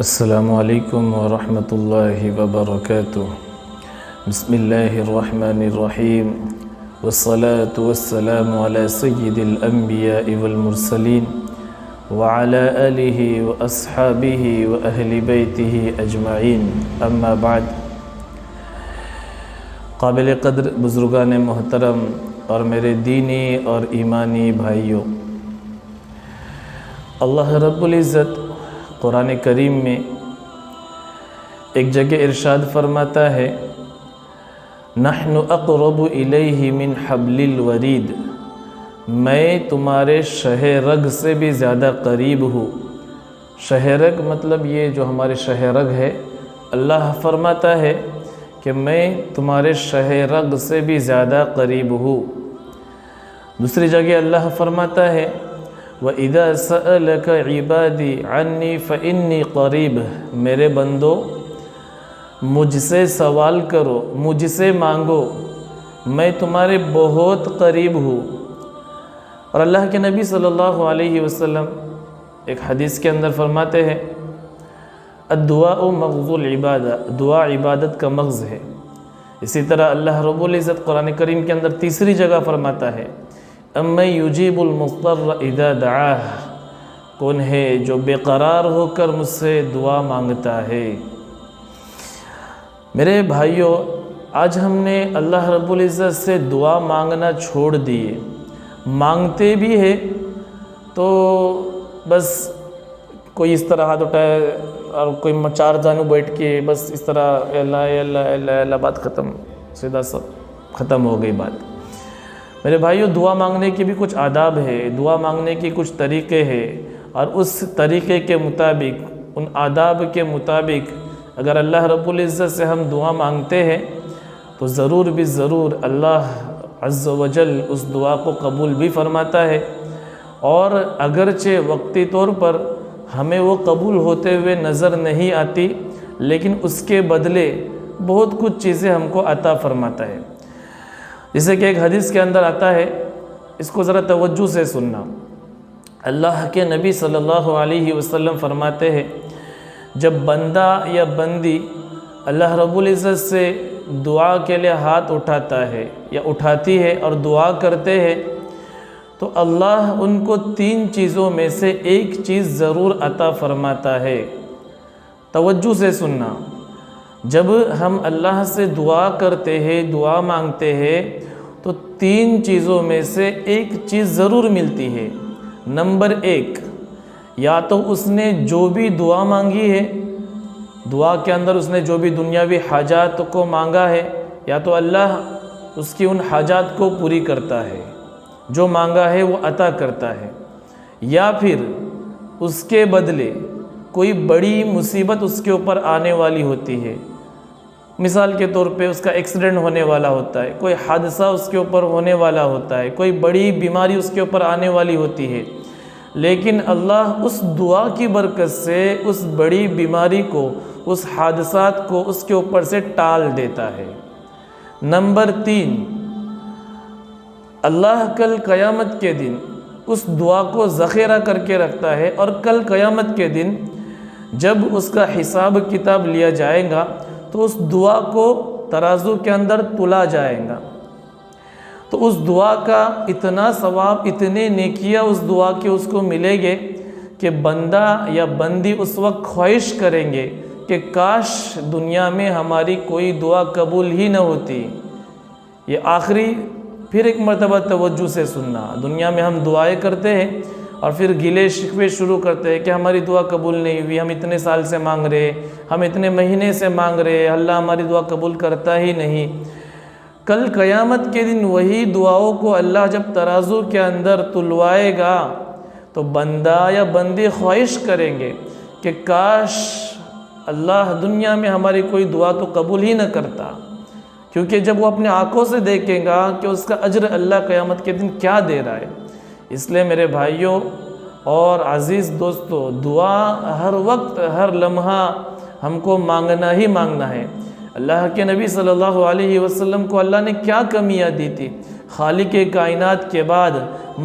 السلام علیکم ورحمۃ اللہ وبرکاتہ۔ بسم اللہ الرحمن الرحیم، والصلاة والسلام علی سید الانبیاء والمرسلین وعلی آلہ واصحابہ واہل بیتہ اجمعین، اما بعد۔ قابل قدر بزرگان محترم اور میرے دینی اور ایمانی بھائیوں، اللہ رب العزت قرآن کریم میں ایک جگہ ارشاد فرماتا ہے، نحن اقرب الیہ من حبل الورید، میں تمہارے شہ رگ سے بھی زیادہ قریب ہوں۔ شہ رگ مطلب یہ جو ہمارے شہ رگ ہے، اللہ فرماتا ہے کہ میں تمہارے شہ رگ سے بھی زیادہ قریب ہوں۔ دوسری جگہ اللہ فرماتا ہے، وَإِذَا سَأَلَكَ عِبَادِي عَنِّي فَإِنِّي قَرِيبٌ، میرے بندو مجھ سے سوال کرو، مجھ سے مانگو، میں تمہارے بہت قریب ہوں۔ اور اللہ کے نبی صلی اللہ علیہ وسلم ایک حدیث کے اندر فرماتے ہیں، الدعاء مغز العبادہ، دعا عبادت کا مغز ہے۔ اسی طرح اللہ رب العزت قرآن کریم کے اندر تیسری جگہ فرماتا ہے، اَمَّن يُجِيبُ الْمُضْطَرَّ إِذَا دَعَاهُ، کون ہے جو بے قرار ہو کر مجھ سے دعا مانگتا ہے۔ میرے بھائیوں، آج ہم نے اللہ رب العزت سے دعا مانگنا چھوڑ دیے، مانگتے بھی ہیں تو بس کوئی اس طرح ہاتھ اٹھائے اور کوئی چار جانوں بیٹھ کے بس اس طرح اے اللہ اے اللہ اے اللہ اے اللہ، بات ختم، سیدھا سب ختم ہو گئی بات۔ میرے بھائیوں، دعا مانگنے کی بھی کچھ آداب ہے، دعا مانگنے کی کچھ طریقے ہیں، اور اس طریقے کے مطابق، ان آداب کے مطابق اگر اللہ رب العزت سے ہم دعا مانگتے ہیں تو ضرور بھی ضرور اللہ عز و جل اس دعا کو قبول بھی فرماتا ہے، اور اگرچہ وقتی طور پر ہمیں وہ قبول ہوتے ہوئے نظر نہیں آتی، لیکن اس کے بدلے بہت کچھ چیزیں ہم کو عطا فرماتا ہے۔ جیسے کہ ایک حدیث کے اندر آتا ہے، اس کو ذرا توجہ سے سننا۔ اللہ کے نبی صلی اللہ علیہ وسلم فرماتے ہیں، جب بندہ یا بندی اللہ رب العزت سے دعا کے لیے ہاتھ اٹھاتا ہے یا اٹھاتی ہے اور دعا کرتے ہیں تو اللہ ان کو تین چیزوں میں سے ایک چیز ضرور عطا فرماتا ہے۔ توجہ سے سننا، جب ہم اللہ سے دعا کرتے ہیں، دعا مانگتے ہیں تو تین چیزوں میں سے ایک چیز ضرور ملتی ہے۔ نمبر ایک، یا تو اس نے جو بھی دعا مانگی ہے، دعا کے اندر اس نے جو بھی دنیاوی حاجات کو مانگا ہے، یا تو اللہ اس کی ان حاجات کو پوری کرتا ہے، جو مانگا ہے وہ عطا کرتا ہے، یا پھر اس کے بدلے کوئی بڑی مصیبت اس کے اوپر آنے والی ہوتی ہے۔ مثال کے طور پہ اس کا ایکسیڈنٹ ہونے والا ہوتا ہے، کوئی حادثہ اس کے اوپر ہونے والا ہوتا ہے، کوئی بڑی بیماری اس کے اوپر آنے والی ہوتی ہے، لیکن اللہ اس دعا کی برکت سے اس بڑی بیماری کو، اس حادثات کو اس کے اوپر سے ٹال دیتا ہے۔ نمبر تین، اللہ کل قیامت کے دن اس دعا کو ذخیرہ کر کے رکھتا ہے، اور کل قیامت کے دن جب اس کا حساب کتاب لیا جائے گا تو اس دعا کو ترازو کے اندر تلا جائے گا، تو اس دعا کا اتنا ثواب، اتنے نیکیاں اس دعا کے اس کو ملے گے کہ بندہ یا بندی اس وقت خواہش کریں گے کہ کاش دنیا میں ہماری کوئی دعا قبول ہی نہ ہوتی۔ یہ آخری پھر ایک مرتبہ توجہ سے سننا، دنیا میں ہم دعائیں کرتے ہیں اور پھر گلے شکوے شروع کرتے ہیں کہ ہماری دعا قبول نہیں ہوئی، ہم اتنے سال سے مانگ رہے، ہم اتنے مہینے سے مانگ رہے، اللہ ہماری دعا قبول کرتا ہی نہیں۔ کل قیامت کے دن وہی دعاؤں کو اللہ جب ترازو کے اندر تلوائے گا تو بندہ یا بندی خواہش کریں گے کہ کاش اللہ دنیا میں ہماری کوئی دعا تو قبول ہی نہ کرتا، کیونکہ جب وہ اپنے آنکھوں سے دیکھیں گا کہ اس کا اجر اللہ قیامت کے دن کیا دے رہا ہے۔ اس لیے میرے بھائیوں اور عزیز دوستو، دعا ہر وقت، ہر لمحہ ہم کو مانگنا ہی مانگنا ہے۔ اللہ کے نبی صلی اللہ علیہ وسلم کو اللہ نے کیا کمیاں دی تھی؟ خالق کائنات کے بعد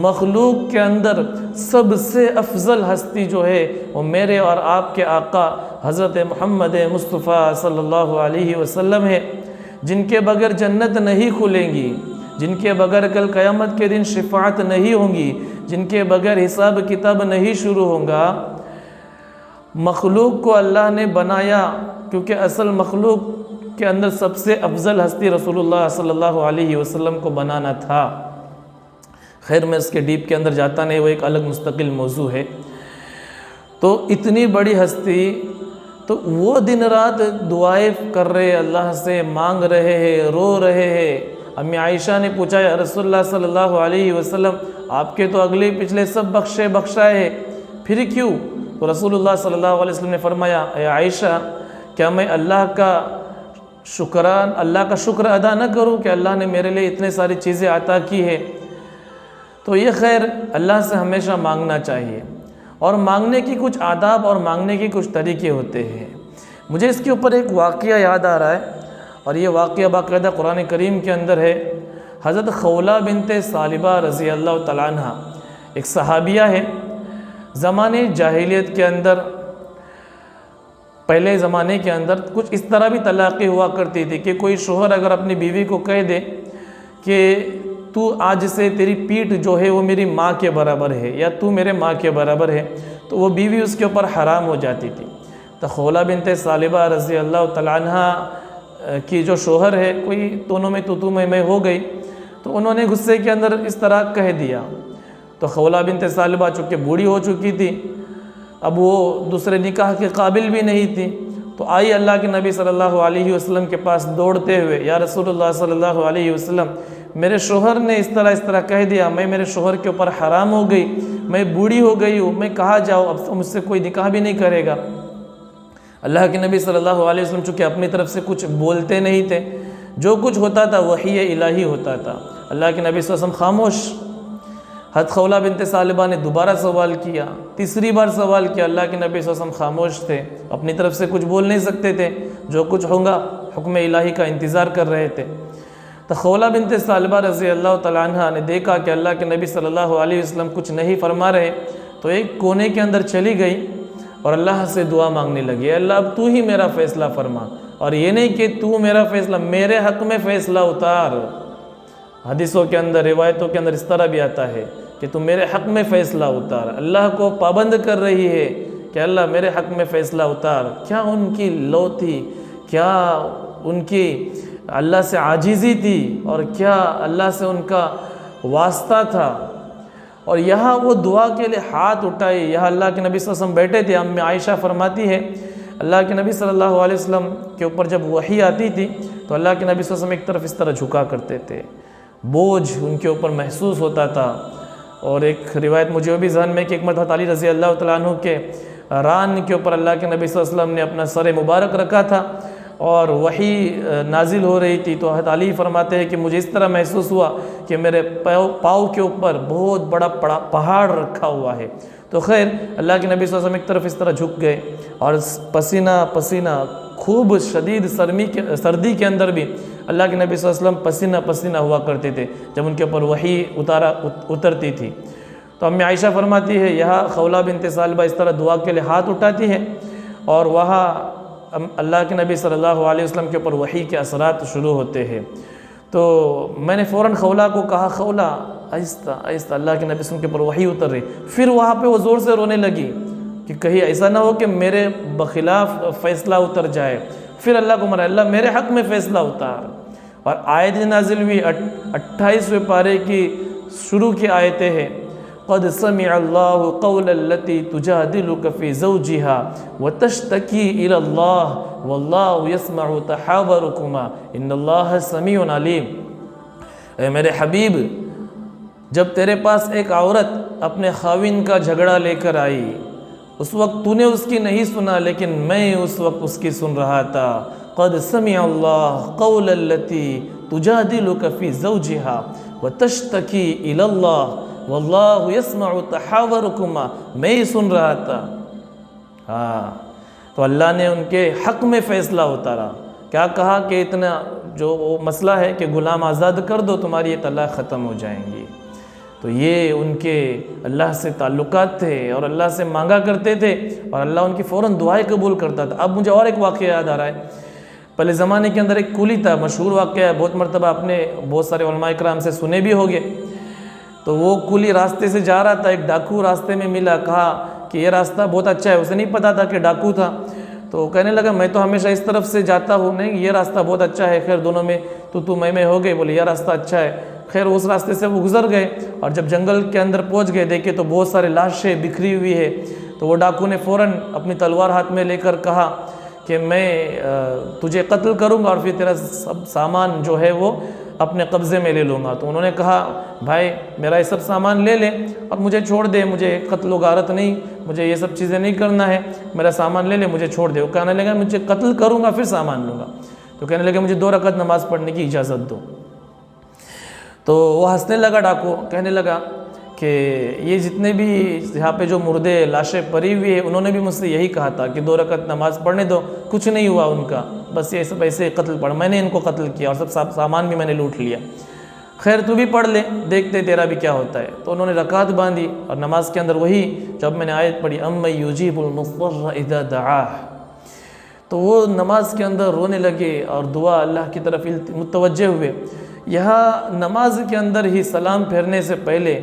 مخلوق کے اندر سب سے افضل ہستی جو ہے وہ میرے اور آپ کے آقا حضرت محمد مصطفیٰ صلی اللہ علیہ وسلم ہے، جن کے بغیر جنت نہیں کھلیں گی، جن کے بغیر کل قیامت کے دن شفاعت نہیں ہوں گی، جن کے بغیر حساب کتاب نہیں شروع ہوگا۔ مخلوق کو اللہ نے بنایا کیونکہ اصل مخلوق کے اندر سب سے افضل ہستی رسول اللہ صلی اللہ علیہ وسلم کو بنانا تھا۔ خیر میں اس کے ڈیپ کے اندر جاتا نہیں، وہ ایک الگ مستقل موضوع ہے۔ تو اتنی بڑی ہستی، تو وہ دن رات دعائیں کر رہے، اللہ سے مانگ رہے ہیں، رو رہے ہیں۔ امی عائشہ نے پوچھا یا رسول اللہ صلی اللہ علیہ وسلم، آپ کے تو اگلے پچھلے سب بخشائے ہیں، پھر کیوں؟ تو رسول اللہ صلی اللہ علیہ وسلم نے فرمایا، اے عائشہ، کیا میں اللہ کا شکر ادا نہ کروں کہ اللہ نے میرے لیے اتنے ساری چیزیں عطا کی ہے؟ تو یہ خیر اللہ سے ہمیشہ مانگنا چاہیے، اور مانگنے کی کچھ آداب اور مانگنے کے کچھ طریقے ہوتے ہیں۔ مجھے اس کے اوپر ایک واقعہ یاد آ رہا ہے، اور یہ واقعہ باقاعدہ قرآن کریم کے اندر ہے۔ حضرت خولہ بنت ثعلبہ رضی اللہ تعالیٰ عنہ ایک صحابیہ ہے۔ زمانے جاہلیت کے اندر، پہلے زمانے کے اندر کچھ اس طرح بھی طلاقیں ہوا کرتی تھی کہ کوئی شوہر اگر اپنی بیوی کو کہہ دے کہ تو آج سے تیری پیٹھ جو ہے وہ میری ماں کے برابر ہے، یا تو میرے ماں کے برابر ہے، تو وہ بیوی اس کے اوپر حرام ہو جاتی تھی۔ تو خولہ بنت ثعلبہ رضی اللہ تعالیٰ عنہ کی جو شوہر ہے، کوئی دونوں میں تو میں ہو گئی، تو انہوں نے غصے کے اندر اس طرح کہہ دیا۔ تو خولہ بنت ثعلبہ چونکہ بوڑھی ہو چکی تھی، اب وہ دوسرے نکاح کے قابل بھی نہیں تھی، تو آئی اللہ کے نبی صلی اللہ علیہ وسلم کے پاس دوڑتے ہوئے، یا رسول اللہ صلی اللہ علیہ وسلم، میرے شوہر نے اس طرح کہہ دیا، میں میرے شوہر کے اوپر حرام ہو گئی، میں بوڑھی ہو گئی ہوں، میں کہاں جاؤں، اب مجھ سے کوئی نکاح بھی نہیں کرے گا۔ اللہ کے نبی صلی اللہ علیہ وسلم چونکہ اپنی طرف سے کچھ بولتے نہیں تھے، جو کچھ ہوتا تھا وحی الہی ہوتا تھا۔ اللہ کے نبی صلی اللہ علیہ وسلم خاموش۔ حضرت خولہ بنت ثعلبہ نے دوبارہ سوال کیا، تیسری بار سوال کیا، اللہ کے نبی صلی اللہ علیہ وسلم خاموش تھے، اپنی طرف سے کچھ بول نہیں سکتے تھے، جو کچھ ہوگا حکم الہی کا انتظار کر رہے تھے۔ تو خولہ بنت ثعلبہ رضی اللہ تعالیٰ عنہ نے دیکھا کہ اللہ کے نبی صلی اللہ علیہ وسلم کچھ نہیں فرما رہے، تو ایک کونے کے اندر چلی گئی اور اللہ سے دعا مانگنے لگی، اللہ اب تو ہی میرا فیصلہ فرما، اور یہ نہیں کہ تو میرا فیصلہ، میرے حق میں فیصلہ اتار۔ حدیثوں کے اندر، روایتوں کے اندر اس طرح بھی آتا ہے کہ تم میرے حق میں فیصلہ اتار۔ اللہ کو پابند کر رہی ہے کہ اللہ میرے حق میں فیصلہ اتار۔ کیا ان کی لو تھی، کیا ان کی اللہ سے عاجزی تھی، اور کیا اللہ سے ان کا واسطہ تھا۔ اور یہاں وہ دعا کے لیے ہاتھ اٹھائے، یہاں اللہ کے نبی صلی اللہ علیہ وسلم بیٹھے تھے۔ امی عائشہ فرماتی ہے اللہ کے نبی صلی اللہ علیہ وسلم کے اوپر جب وحی آتی تھی تو اللہ کے نبی صلی اللہ علیہ وسلم ایک طرف اس طرح جھکا کرتے تھے، بوجھ ان کے اوپر محسوس ہوتا تھا۔ اور ایک روایت مجھے وہ بھی ذہن میں کہ ایک مرتبہ علی رضی اللہ تعالیٰ عنہ کے ران کے اوپر اللہ کے نبی صلی اللہ علیہ وسلم نے اپنا سر مبارک رکھا تھا اور وحی نازل ہو رہی تھی، تو حضرت علی فرماتے ہیں کہ مجھے اس طرح محسوس ہوا کہ میرے پاؤں کے اوپر بہت بڑا پہاڑ رکھا ہوا ہے۔ تو خیر اللہ کے نبی صلی اللہ علیہ وسلم ایک طرف اس طرح جھک گئے، اور پسینہ خوب شدید سردی کے اندر بھی اللہ کے نبی صلی اللہ علیہ وسلم پسینہ ہوا کرتے تھے جب ان کے اوپر وحی اترتی تھی۔ تو امی عائشہ فرماتی ہے یہاں خولہ بنت ثعلبہ اس طرح دعا کے لیے ہاتھ اٹھاتی ہے، اور وہاں اللہ کے نبی صلی اللہ علیہ وسلم کے اوپر وحی کے اثرات شروع ہوتے ہیں۔ تو میں نے فوراً خولہ کو کہا، خولہ آہستہ آہستہ، اللہ کے نبی صلی اللہ علیہ وسلم کے اوپر وحی اتر رہی۔ پھر وہاں پہ وہ زور سے رونے لگی کہ کہیں ایسا نہ ہو کہ میرے بخلاف فیصلہ اتر جائے۔ پھر اللہ کو مرا، اللہ میرے حق میں فیصلہ اتار۔ اور آیت نازل ہوئی 28ویں پارے کی شروع کی آیتیں ہیں، قد سمع اللہ قول التی تجادلک فی زوجہا وتشتکی الی اللہ واللہ یسمع تحاورکما ان اللہ سمیع علیم۔ اے میرے حبیب، جب تیرے پاس ایک عورت اپنے خاوند کا جھگڑا لے کر آئی، اس وقت تو نے اس کی نہیں سنا، لیکن میں اس وقت اس کی سن رہا تھا۔ قد سمع اللہ قول التی تجادلک فی زوجہا وتشتکی الی اللہ واللہ یسمع تحاورکما، میں ہی سن رہا تھا۔ تو اللہ نے ان کے حق میں فیصلہ اتارا۔ کیا کہا کہ اتنا جو وہ مسئلہ ہے کہ غلام آزاد کر دو تمہاری یہ طلاق ختم ہو جائیں گی۔ تو یہ ان کے اللہ سے تعلقات تھے اور اللہ سے مانگا کرتے تھے اور اللہ ان کی فوراً دعائیں قبول کرتا تھا۔ اب مجھے اور ایک واقعہ یاد آ رہا ہے، پہلے زمانے کے اندر ایک کولی تھا، مشہور واقعہ ہے، بہت مرتبہ آپ نے بہت سارے علماء کرام سے سنے بھی ہوگے۔ تو وہ کولی راستے سے جا رہا تھا، ایک ڈاکو راستے میں ملا، کہا کہ یہ راستہ بہت اچھا ہے، اسے نہیں پتا تھا کہ ڈاکو تھا، تو کہنے لگا میں تو ہمیشہ اس طرف سے جاتا ہوں، نہیں یہ راستہ بہت اچھا ہے، خیر دونوں میں تو میں ہو گئے، بولے یہ راستہ اچھا ہے، خیر اس راستے سے وہ گزر گئے اور جب جنگل کے اندر پہنچ گئے دیکھے تو بہت سارے لاشیں بکھری ہوئی ہے، تو وہ ڈاکو نے فوراً اپنی تلوار ہاتھ میں لے کر کہا کہ میں تجھے قتل کروں گا اور پھر تیرا سب سامان جو ہے وہ اپنے قبضے میں لے لوں گا۔ تو انہوں نے کہا بھائی میرا یہ سب سامان لے لے اور مجھے چھوڑ دے، مجھے قتل و غارت نہیں، مجھے یہ سب چیزیں نہیں کرنا ہے، میرا سامان لے لے، مجھے چھوڑ دے۔ وہ کہنے لگا مجھے قتل کروں گا پھر سامان لوں گا، تو کہنے لگا مجھے 2 رکعت نماز پڑھنے کی اجازت دو۔ تو وہ ہنسنے لگا ڈاکو، کہنے لگا کہ یہ جتنے بھی یہاں پہ جو مردے لاشیں پڑی ہوئی ہیں انہوں نے بھی مجھ سے یہی کہا تھا کہ 2 رکعت نماز پڑھنے دو، کچھ نہیں ہوا ان کا، بس یہ سب ایسے قتل پڑھ، میں نے ان کو قتل کیا اور سب سامان بھی میں نے لوٹ لیا، خیر تو بھی پڑھ لے دیکھتے تیرا بھی کیا ہوتا ہے۔ تو انہوں نے رکعت باندھی اور نماز کے اندر وہی جب میں نے آیت پڑھی اَمَّن یُجِیبُ الْمُضْطَرَّ اِذَا دَعَاهُ، تو وہ نماز کے اندر رونے لگے اور دعا اللہ کی طرف متوجہ ہوئے۔ یہاں نماز کے اندر ہی سلام پھیرنے سے پہلے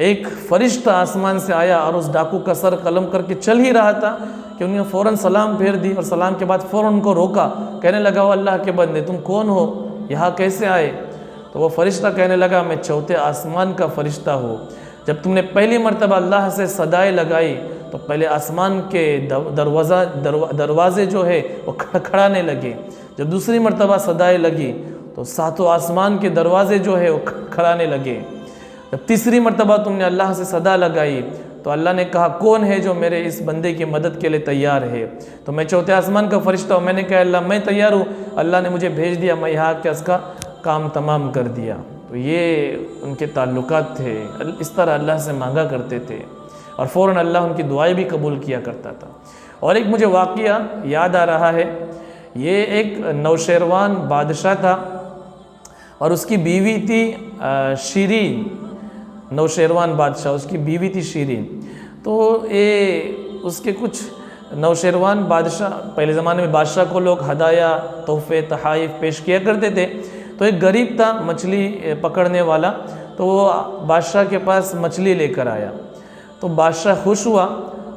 ایک فرشتہ آسمان سے آیا اور اس ڈاکو کا سر قلم کر کے چل ہی رہا تھا کہ انہوں نے فوراً سلام پھیر دی اور سلام کے بعد فوراً ان کو روکا، کہنے لگا وہ اللہ کے بندے تم کون ہو، یہاں کیسے آئے؟ تو وہ فرشتہ کہنے لگا میں 4 آسمان کا فرشتہ ہوں، جب تم نے پہلی مرتبہ اللہ سے صدائیں لگائی تو پہلے آسمان کے دروازے جو ہے وہ کھڑکھڑانے لگے، جب دوسری مرتبہ صدائیں لگی تو 7 آسمان کے دروازے جو ہے وہ کھڑکھڑانے لگے، جب تیسری مرتبہ تم نے اللہ سے صدا لگائی تو اللہ نے کہا کون ہے جو میرے اس بندے کی مدد کے لیے تیار ہے؟ تو میں 4 آسمان کا فرشتہ ہوں، میں نے کہا اللہ میں تیار ہوں، اللہ نے مجھے بھیج دیا، میں یہاں کے اس کا کام تمام کر دیا۔ تو یہ ان کے تعلقات تھے، اس طرح اللہ سے مانگا کرتے تھے اور فوراً اللہ ان کی دعائیں بھی قبول کیا کرتا تھا۔ اور ایک مجھے واقعہ یاد آ رہا ہے، یہ ایک نوشیروان بادشاہ تھا اور اس کی بیوی تھی شیرین، نوشیروان بادشاہ، اس کی بیوی تھی شیرین۔ تو اس کے کچھ نوشیروان بادشاہ، پہلے زمانے میں بادشاہ کو لوگ ہدایہ، تحفے، تحائف پیش کیا کرتے تھے، تو ایک غریب تھا مچھلی پکڑنے والا، تو وہ بادشاہ کے پاس مچھلی لے کر آیا، تو بادشاہ خوش ہوا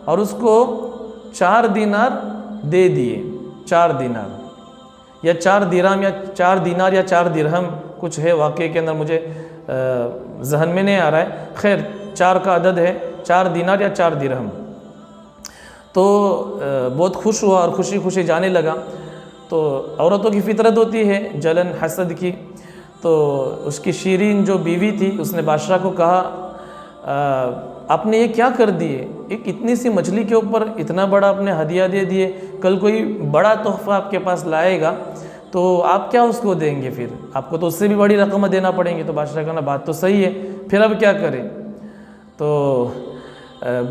اور اس کو 4 دینار دے دیے، 4 دینار یا 4 درہم یا 4 دینار یا 4 درہم کچھ ہے، واقعے کے اندر مجھے ذہن میں نہیں آ رہا ہے، خیر 4 کا عدد ہے، 4 دینار یا 4 درہم۔ تو بہت خوش ہوا اور خوشی خوشی جانے لگا۔ تو عورتوں کی فطرت ہوتی ہے جلن حسد کی، تو اس کی شیرین جو بیوی تھی اس نے بادشاہ کو کہا آپ نے یہ کیا کر دیے، ایک اتنی سی مچھلی کے اوپر اتنا بڑا آپ نے ہدیہ دے دیے، کل کوئی بڑا تحفہ آپ کے پاس لائے گا تو آپ کیا اس کو دیں گے، پھر آپ کو تو اس سے بھی بڑی رقم دینا پڑیں گی۔ تو بادشاہ کہنا بات تو صحیح ہے، پھر اب کیا کریں؟ تو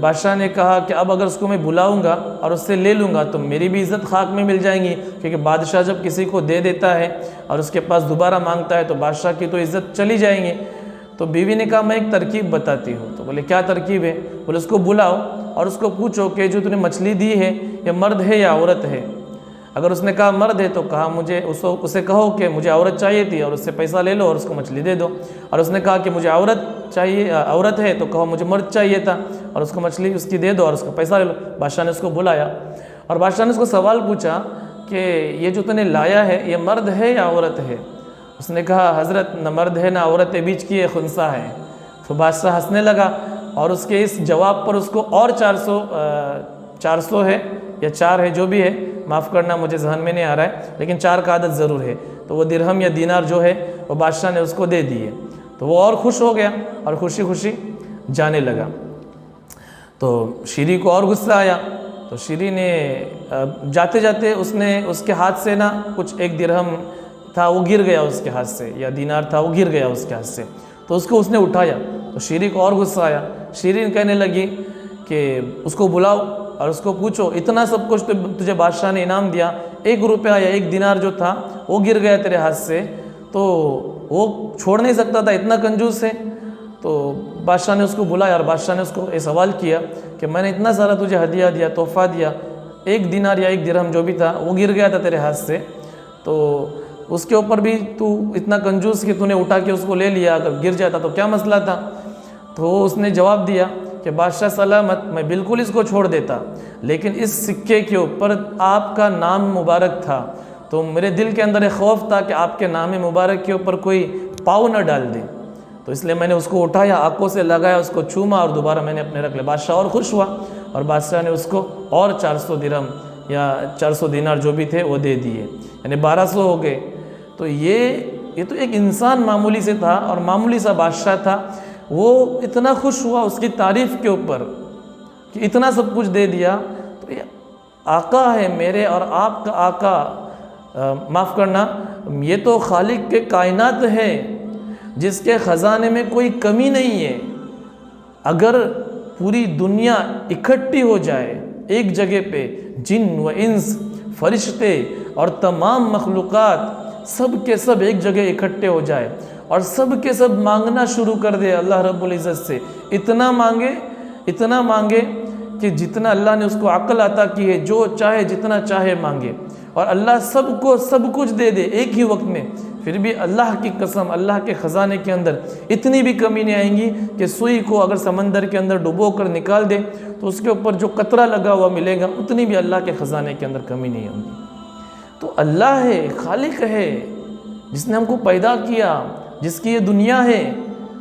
بادشاہ نے کہا کہ اب اگر اس کو میں بلاؤں گا اور اس سے لے لوں گا تو میری بھی عزت خاک میں مل جائیں گی، کیونکہ بادشاہ جب کسی کو دے دیتا ہے اور اس کے پاس دوبارہ مانگتا ہے تو بادشاہ کی تو عزت چلی جائیں گی۔ تو بیوی نے کہا میں ایک ترکیب بتاتی ہوں۔ تو بولے کیا ترکیب ہے؟ بولے اس کو بلاؤ اور اس کو پوچھو کہ جو تو نے مچھلی دی ہے یہ مرد ہے یا عورت ہے؟ اگر اس نے کہا مرد ہے تو کہا مجھے اسے کہو کہ مجھے عورت چاہیے تھی اور اس سے پیسہ لے لو اور اس کو مچھلی دے دو، اور اس نے کہا کہ مجھے عورت ہے تو کہو مجھے مرد چاہیے تھا اور اس کو مچھلی اس کی دے دو اور اس کو پیسہ لے لو۔ بادشاہ نے اس کو بلایا اور بادشاہ نے اس کو سوال پوچھا کہ یہ جو تو نے لایا ہے یہ مرد ہے یا عورت ہے؟ اس نے کہا حضرت نہ مرد ہے نہ عورت ہے، بیچ کی یہ خنثی ہے۔ تو بادشاہ ہنسنے لگا اور اس کے اس جواب پر اس کو اور 400 ہے یا 4 ہے جو بھی ہے، معاف کرنا مجھے ذہن میں نہیں آ رہا ہے، لیکن 4 کا عدد ضرور ہے، تو وہ درہم یا دینار جو ہے وہ بادشاہ نے اس کو دے دیے۔ تو وہ اور خوش ہو گیا اور خوشی خوشی جانے لگا۔ تو شیری کو اور غصہ آیا، تو شیری نے جاتے جاتے اس کے ہاتھ سے نا کچھ 1 درہم تھا وہ گر گیا اس کے ہاتھ سے، یا دینار تھا وہ گر گیا اس کے ہاتھ سے، تو اس کو اس نے اٹھایا۔ تو شیری کو اور غصہ آیا، شیرین کہنے لگی کہ اس کو بلاؤ اور اس کو پوچھو اتنا سب کچھ تجھے بادشاہ نے انعام دیا، 1 روپیہ یا 1 دینار جو تھا وہ گر گیا تیرے ہاتھ سے تو وہ چھوڑ نہیں سکتا تھا، اتنا کنجوس ہے۔ تو بادشاہ نے اس کو بلایا اور بادشاہ نے اس کو یہ سوال کیا کہ میں نے اتنا سارا تجھے ہدیہ دیا، تحفہ دیا، 1 دینار یا 1 درہم جو بھی تھا وہ گر گیا تھا تیرے ہاتھ سے، تو اس کے اوپر بھی تو اتنا کنجوس کہ تو نے اٹھا کے اس کو لے لیا، اگر گر جاتا تو کیا مسئلہ تھا؟ تو اس نے جواب دیا کہ بادشاہ سلامت، میں بالکل اس کو چھوڑ دیتا، لیکن اس سکے کے اوپر آپ کا نام مبارک تھا، تو میرے دل کے اندر ایک خوف تھا کہ آپ کے نام مبارک کے اوپر کوئی پاؤں نہ ڈال دے، تو اس لیے میں نے اس کو اٹھایا، آنکھوں سے لگایا، اس کو چوما اور دوبارہ میں نے اپنے رکھ لیا۔ بادشاہ اور خوش ہوا اور بادشاہ نے اس کو اور 400 درہم یا 400 دینار جو بھی تھے وہ دے دیے، یعنی 1200 ہو گئے۔ تو یہ تو ایک انسان معمولی سے تھا اور معمولی سا بادشاہ تھا، وہ اتنا خوش ہوا اس کی تعریف کے اوپر کہ اتنا سب کچھ دے دیا۔ تو یہ آقا ہے میرے اور آپ کا آقا، معاف کرنا، یہ تو خالق کے کائنات ہے جس کے خزانے میں کوئی کمی نہیں ہے۔ اگر پوری دنیا اکٹھی ہو جائے ایک جگہ پہ، جن و انس، فرشتے اور تمام مخلوقات سب کے سب ایک جگہ اکٹھے ہو جائے اور سب کے سب مانگنا شروع کر دے اللہ رب العزت سے، اتنا مانگے کہ جتنا اللہ نے اس کو عقل عطا کی ہے، جو چاہے جتنا چاہے مانگے، اور اللہ سب کو سب کچھ دے دے ایک ہی وقت میں، پھر بھی اللہ کی قسم اللہ کے خزانے کے اندر اتنی بھی کمی نہیں آئیں گی کہ سوئی کو اگر سمندر کے اندر ڈبو کر نکال دے تو اس کے اوپر جو قطرہ لگا ہوا ملے گا، اتنی بھی اللہ کے خزانے کے اندر کمی نہیں ہوگی۔ تو اللہ ہے، خالق ہے، جس نے ہم کو پیدا کیا، جس کی یہ دنیا ہے،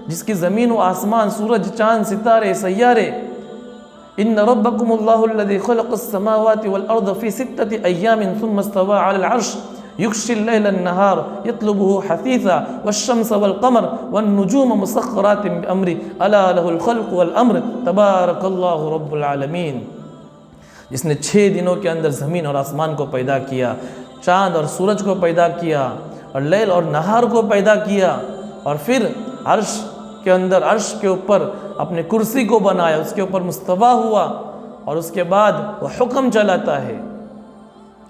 جس کی زمین و آسمان، سورج، چاند، ستارے، سیارے۔ ان ربکم اللہ الذی خلق السماوات والارض فی 6 ایام ثم استوى علی العرش یغشی اللیل النہار یطلبہ حثیثا والشمس والقمر والنجوم مسخرات بامرہ الا لہ الخلق والامر تبارک اللہ رب العالمین۔ جس نے 6 دنوں کے اندر زمین اور آسمان کو پیدا کیا، چاند اور سورج کو پیدا کیا، اور لیل اور نہار کو پیدا کیا، اور پھر عرش کے اندر، عرش کے اوپر اپنے کرسی کو بنایا، اس کے اوپر مستوی ہوا، اور اس کے بعد وہ حکم چلاتا ہے۔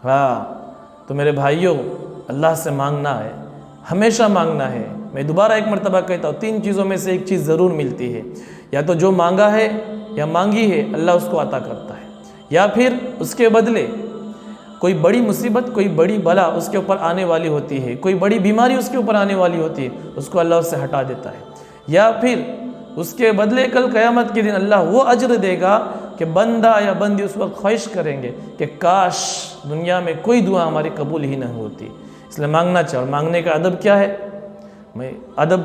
ہاں، تو میرے بھائیوں، اللہ سے مانگنا ہے، ہمیشہ مانگنا ہے۔ میں دوبارہ ایک مرتبہ کہتا ہوں، 3 چیزوں میں سے ایک چیز ضرور ملتی ہے، یا تو جو مانگا ہے یا مانگی ہے اللہ اس کو عطا کرتا ہے، یا پھر اس کے بدلے کوئی بڑی مصیبت، کوئی بڑی بلا اس کے اوپر آنے والی ہوتی ہے، کوئی بڑی بیماری اس کے اوپر آنے والی ہوتی ہے، اس کو اللہ اس سے ہٹا دیتا ہے، یا پھر اس کے بدلے کل قیامت کے دن اللہ وہ اجر دے گا کہ بندہ یا بندی اس وقت خواہش کریں گے کہ کاش دنیا میں کوئی دعا ہماری قبول ہی نہ ہوتی۔ اس لیے مانگنا چاہیے۔ اور مانگنے کا ادب کیا ہے، میں ادب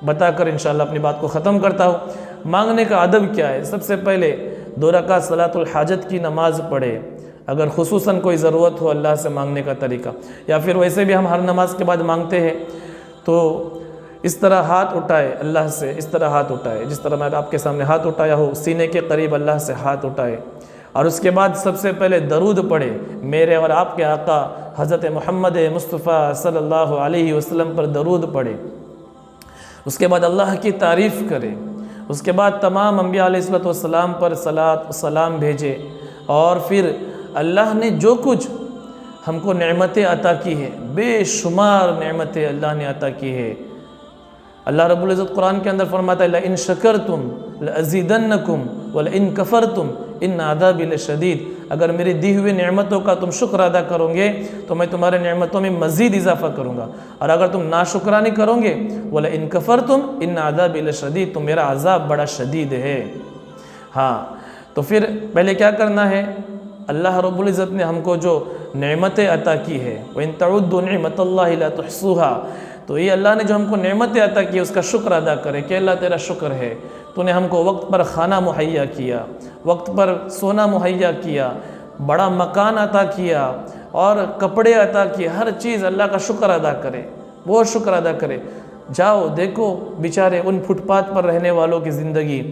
بتا کر انشاءاللہ اپنی بات کو ختم کرتا ہوں۔ مانگنے کا ادب کیا ہے؟ سب سے پہلے 2 رکعت صلاۃ الحاجت کی نماز پڑھے، اگر خصوصاً کوئی ضرورت ہو اللہ سے مانگنے کا طریقہ، یا پھر ویسے بھی ہم ہر نماز کے بعد مانگتے ہیں، تو اس طرح ہاتھ اٹھائے اللہ سے، اس طرح ہاتھ اٹھائے، جس طرح میں آپ کے سامنے ہاتھ اٹھایا ہو، سینے کے قریب اللہ سے ہاتھ اٹھائے، اور اس کے بعد سب سے پہلے درود پڑھے، میرے اور آپ کے آقا حضرت محمد مصطفیٰ صلی اللہ علیہ وسلم پر درود پڑھے، اس کے بعد اللہ کی تعریف کرے، اس کے بعد تمام انبیاء علیہ السلام پر صلاۃ و سلام بھیجے، اور پھر اللہ نے جو کچھ ہم کو نعمتیں عطا کی ہے، بے شمار نعمتیں اللہ نے عطا کی ہے۔ اللہ رب العزت قرآن کے اندر فرماتا ہے لَإِن شَكَرْتُمْ لَأَزِيدَنَّكُمْ وَلَإِن كَفَرْتُمْ إِنَّ عَذَابِي لَشَدِيدٌ۔ اگر میری دی ہوئی نعمتوں کا تم شکر ادا کرو گے تو میں تمہارے نعمتوں میں مزید اضافہ کروں گا، اور اگر تم ناشکرانی کرو گے وَلَإِن كَفَرْتُمْ إِنَّ عَذَابِي لَشَدِيدٌ، تو میرا عذاب بڑا شدید ہے۔ ہاں، تو پھر پہلے کیا کرنا ہے؟ اللہ رب العزت نے ہم کو جو نعمتیں عطا کی ہے، وَإِن تَعُدُّوا نِعْمَةَ اللَّهِ لَا تُحْصُوهَا، تو یہ اللہ نے جو ہم کو نعمتیں عطا کی ہے اس کا شکر ادا کرے کہ اللہ تیرا شکر ہے، تو نے ہم کو وقت پر کھانا مہیا کیا، وقت پر سونا مہیا کیا، بڑا مکان عطا کیا، اور کپڑے عطا کیے، ہر چیز اللہ کا شکر ادا کرے، وہ شکر ادا کرے۔ جاؤ دیکھو بیچارے ان فٹ پاتھ پر رہنے والوں کی زندگی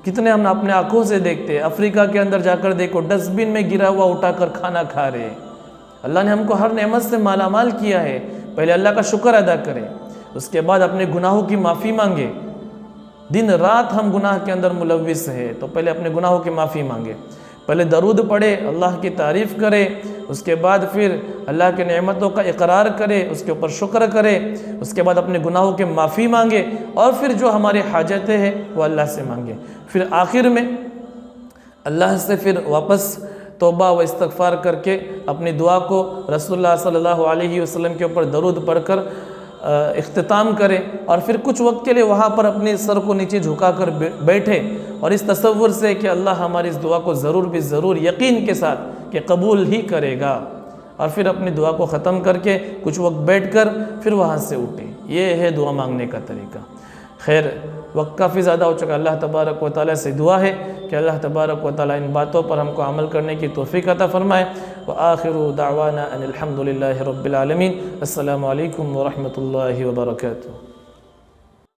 کتنے ہم اپنے آنکھوں سے دیکھتے ہیں، افریقہ کے اندر جا کر دیکھو ڈسٹ بن میں گرا ہوا اٹھا کر کھانا کھا رہے ہیں۔ اللہ نے ہم کو ہر نعمت سے مالا مال کیا ہے، پہلے اللہ کا شکر ادا کرے، اس کے بعد اپنے گناہوں کی معافی مانگے۔ دن رات ہم گناہ کے اندر ملوث ہے، تو پہلے اپنے گناہوں کی معافی مانگے، پہلے درود پڑھے، اللہ کی تعریف کرے، اس کے بعد پھر اللہ کی نعمتوں کا اقرار کرے، اس کے اوپر شکر کرے، اس کے بعد اپنے گناہوں کے معافی مانگے، اور پھر جو ہماری حاجتیں ہیں وہ اللہ سے مانگے۔ پھر آخر میں اللہ سے پھر واپس توبہ و استغفار کر کے اپنی دعا کو رسول اللہ صلی اللہ علیہ وسلم کے اوپر درود پڑھ کر اختتام کرے، اور پھر کچھ وقت کے لیے وہاں پر اپنے سر کو نیچے جھکا کر بیٹھے، اور اس تصور سے کہ اللہ ہماری اس دعا کو ضرور بھی ضرور یقین کے ساتھ کہ قبول ہی کرے گا، اور پھر اپنی دعا کو ختم کر کے کچھ وقت بیٹھ کر پھر وہاں سے اٹھے۔ یہ ہے دعا مانگنے کا طریقہ۔ خیر، وقت کافی زیادہ ہو چکا۔ اللہ تبارک و تعالیٰ سے دعا ہے کہ اللہ تبارک و تعالیٰ ان باتوں پر ہم کو عمل کرنے کی توفیق عطا فرمائے۔ وآخر دعوانا ان الحمد للہ رب العالمین۔ السلام علیکم ورحمۃ اللہ وبرکاتہ۔